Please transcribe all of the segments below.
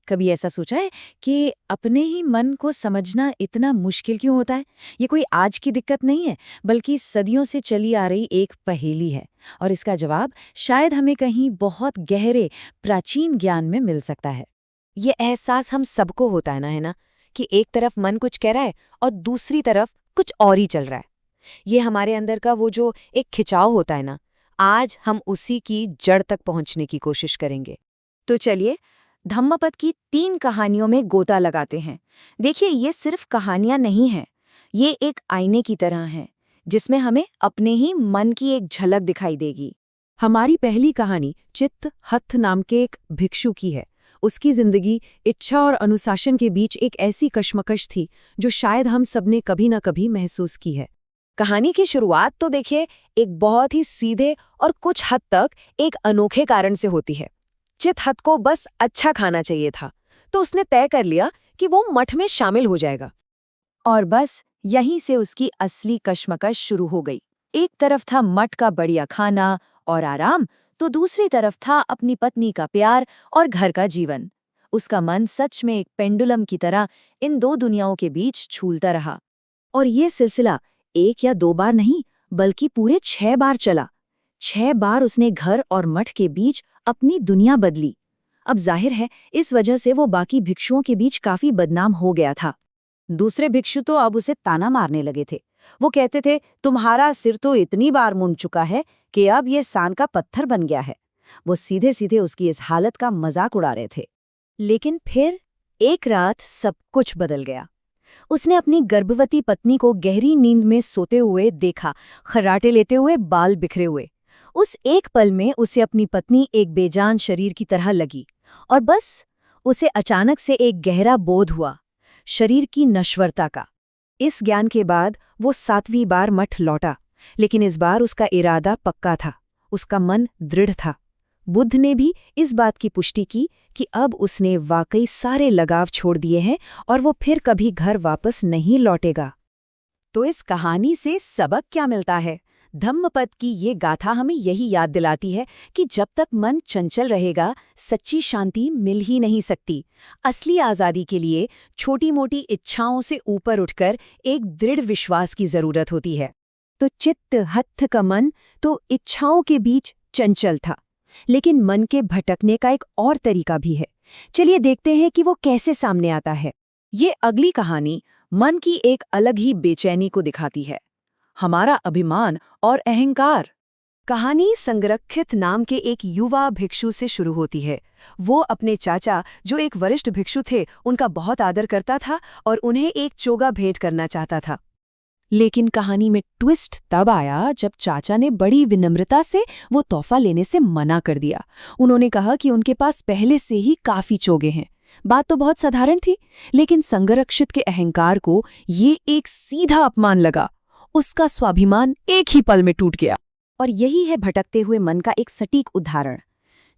कभी ऐसा सोचा है कि अपने ही मन को समझना इतना मुश्किल क्यों होता है? ये कोई आज की दिक्कत नहीं है, बल्कि सदियों से चली आ रही एक पहेली है। और इसका जवाब शायद हमें कहीं बहुत गहरे, प्राचीन ज्ञान में मिल सकता है। ये एहसास हम सबको होता है ना कि एक तरफ मन कुछ कह रहा है और दूसरी तरफ कुछ और ही चल रहा है। ये हमारे अंदर का वो जो एक खिंचाव होता है ना, आज हम उसी की जड़ तक पहुंचने की कोशिश करेंगे। तो चलिए, धम्मपद की 3 कहानियों में गोता लगाते हैं। देखिए, ये सिर्फ कहानियां नहीं हैं, ये एक आईने की तरह हैं, जिसमें हमें अपने ही मन की एक झलक दिखाई देगी। हमारी पहली कहानी चित्त हथ नाम के एक भिक्षु की है। उसकी जिंदगी इच्छा और अनुशासन के बीच एक ऐसी कश्मकश थी जो शायद हम सबने कभी न कभी महसूस की है। कहानी की शुरुआत तो देखिए, एक बहुत ही सीधे और कुछ हद तक एक अनोखे कारण से होती है। चित्त को बस अच्छा खाना चाहिए था, तो उसने तय कर लिया कि वो मठ में शामिल हो जाएगा। और बस यहीं से उसकी असली कश्मकश शुरू हो गई। एक तरफ था मठ का बढ़िया खाना और आराम, तो दूसरी तरफ था अपनी पत्नी का प्यार और घर का जीवन। उसका मन सच में एक पेंडुलम की तरह इन दो दुनियाओं के बीच झूलता रहा। और ये सिलसिला 1 या 2 बार नहीं, बल्कि पूरे 6 बार चला। 6 बार उसने घर और मठ के बीच अपनी दुनिया बदली। अब जाहिर है, इस वजह से वो बाकी भिक्षुओं के बीच काफी बदनाम हो गया था। दूसरे भिक्षु तो अब उसे ताना मारने लगे थे। वो कहते थे, तुम्हारा सिर तो इतनी बार मुंड चुका है कि अब ये सान का पत्थर बन गया है। वो सीधे सीधे उसकी इस हालत का मजाक उड़ा रहे थे। लेकिन फिर एक रात सब कुछ बदल गया। उसने अपनी गर्भवती पत्नी को गहरी नींद में सोते हुए देखा, खर्राटे लेते हुए, बाल बिखरे हुए। उस एक पल में उसे अपनी पत्नी एक बेजान शरीर की तरह लगी, और बस उसे अचानक से एक गहरा बोध हुआ, शरीर की नश्वरता का। इस ज्ञान के बाद वो 7वीं बार मठ लौटा, लेकिन इस बार उसका इरादा पक्का था, उसका मन दृढ़ था। बुद्ध ने भी इस बात की पुष्टि की कि अब उसने वाकई सारे लगाव छोड़ दिए हैं और वो फिर कभी घर वापस नहीं लौटेगा। तो इस कहानी से सबक क्या मिलता है? धम्मपद की ये गाथा हमें यही याद दिलाती है कि जब तक मन चंचल रहेगा, सच्ची शांति मिल ही नहीं सकती। असली आज़ादी के लिए छोटी मोटी इच्छाओं से ऊपर उठकर एक दृढ़ विश्वास की जरूरत होती है। तो चित्त हथ का मन तो इच्छाओं के बीच चंचल था, लेकिन मन के भटकने का एक और तरीका भी है। चलिए देखते हैं कि वो कैसे सामने आता है। ये अगली कहानी मन की एक अलग ही बेचैनी को दिखाती है, हमारा अभिमान और अहंकार। कहानी संरक्षित नाम के एक युवा भिक्षु से शुरू होती है। वो अपने चाचा, जो एक वरिष्ठ भिक्षु थे, उनका बहुत आदर करता था और उन्हें एक चोगा भेंट करना चाहता था। लेकिन कहानी में ट्विस्ट तब आया जब चाचा ने बड़ी विनम्रता से वो तोहफा लेने से मना कर दिया। उन्होंने कहा कि उनके पास पहले से ही काफी चोगे हैं। बात तो बहुत साधारण थी, लेकिन संरक्षित के अहंकार को ये एक सीधा अपमान लगा। उसका स्वाभिमान एक ही पल में टूट गया। और यही है भटकते हुए मन का एक सटीक उदाहरण।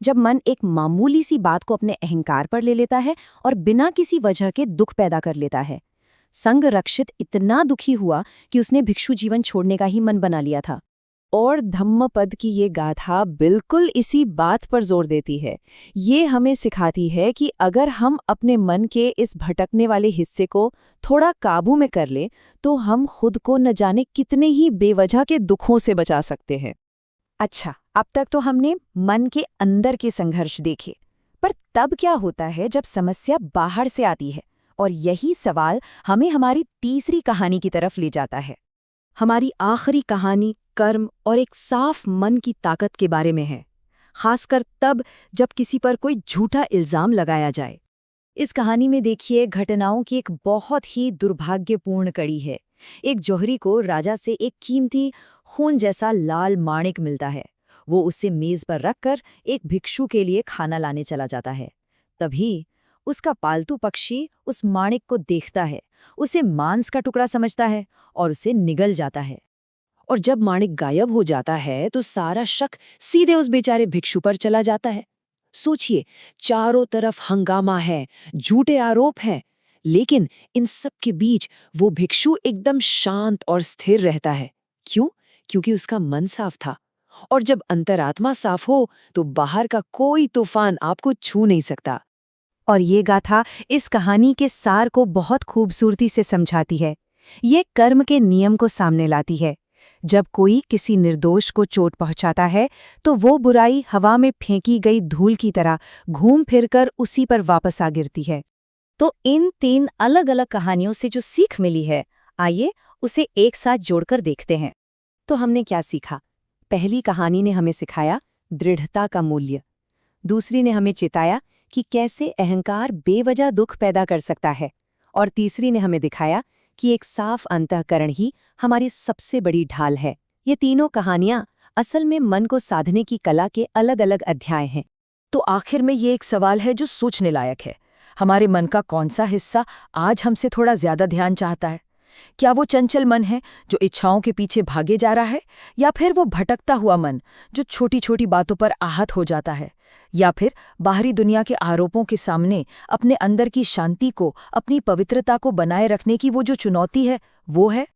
जब मन एक मामूली सी बात को अपने अहंकार पर ले लेता है और बिना किसी वजह के दुख पैदा कर लेता है। संरक्षित इतना दुखी हुआ कि उसने भिक्षु जीवन छोड़ने का ही मन बना लिया था। और धम्मपद की ये गाथा बिल्कुल इसी बात पर जोर देती है। ये हमें सिखाती है कि अगर हम अपने मन के इस भटकने वाले हिस्से को थोड़ा काबू में कर लें, तो हम खुद को न जाने कितने ही बेवजह के दुखों से बचा सकते हैं। अच्छा, अब तक तो हमने मन के अंदर के संघर्ष देखे, पर तब क्या होता है जब समस्या बाहर से आती है? और यही सवाल हमें हमारी तीसरी कहानी की तरफ ले जाता है। हमारी आखिरी कहानी कर्म और एक साफ मन की ताकत के बारे में है, खासकर तब जब किसी पर कोई झूठा इल्जाम लगाया जाए। इस कहानी में देखिए, घटनाओं की एक बहुत ही दुर्भाग्यपूर्ण कड़ी है। एक जौहरी को राजा से एक कीमती खून जैसा लाल माणिक मिलता है। वो उसे मेज पर रखकर एक भिक्षु के लिए खाना लाने चला जाता है। तभी उसका पालतू पक्षी उस माणिक को देखता है, उसे मांस का टुकड़ा समझता है और उसे निगल जाता है। और जब माणिक गायब हो जाता है तो सारा शक सीधे उस बेचारे भिक्षु पर चला जाता है। सोचिए, चारों तरफ हंगामा है, झूठे आरोप हैं, लेकिन इन सब के बीच वो भिक्षु एकदम शांत और स्थिर रहता है। क्यों? क्योंकि उसका मन साफ था। और जब अंतरात्मा साफ हो तो बाहर का कोई तूफान आपको छू नहीं सकता। और ये गाथा इस कहानी के सार को बहुत खूबसूरती से समझाती है। ये कर्म के नियम को सामने लाती है। जब कोई किसी निर्दोष को चोट पहुंचाता है तो वो बुराई हवा में फेंकी गई धूल की तरह घूम फिरकर उसी पर वापस आ गिरती है। तो इन 3 अलग-अलग कहानियों से जो सीख मिली है, आइए उसे एक साथ जोड़कर देखते हैं। तो हमने क्या सीखा? पहली कहानी ने हमें सिखाया दृढ़ता का मूल्य। दूसरी ने हमें चेताया कि कैसे अहंकार बेवजह दुख पैदा कर सकता है। और तीसरी ने हमें दिखाया कि एक साफ अंतःकरण ही हमारी सबसे बड़ी ढाल है। ये तीनों कहानियां असल में मन को साधने की कला के अलग-अलग अध्याय हैं। तो आखिर में ये एक सवाल है जो सोचने लायक है। हमारे मन का कौन सा हिस्सा आज हमसे थोड़ा ज्यादा ध्यान चाहता है? क्या वो चंचल मन है जो इच्छाओं के पीछे भागे जा रहा है, या फिर वो भटकता हुआ मन जो छोटी छोटी बातों पर आहत हो जाता है, या फिर बाहरी दुनिया के आरोपों के सामने अपने अंदर की शांति को, अपनी पवित्रता को बनाए रखने की वो जो चुनौती है, वो है?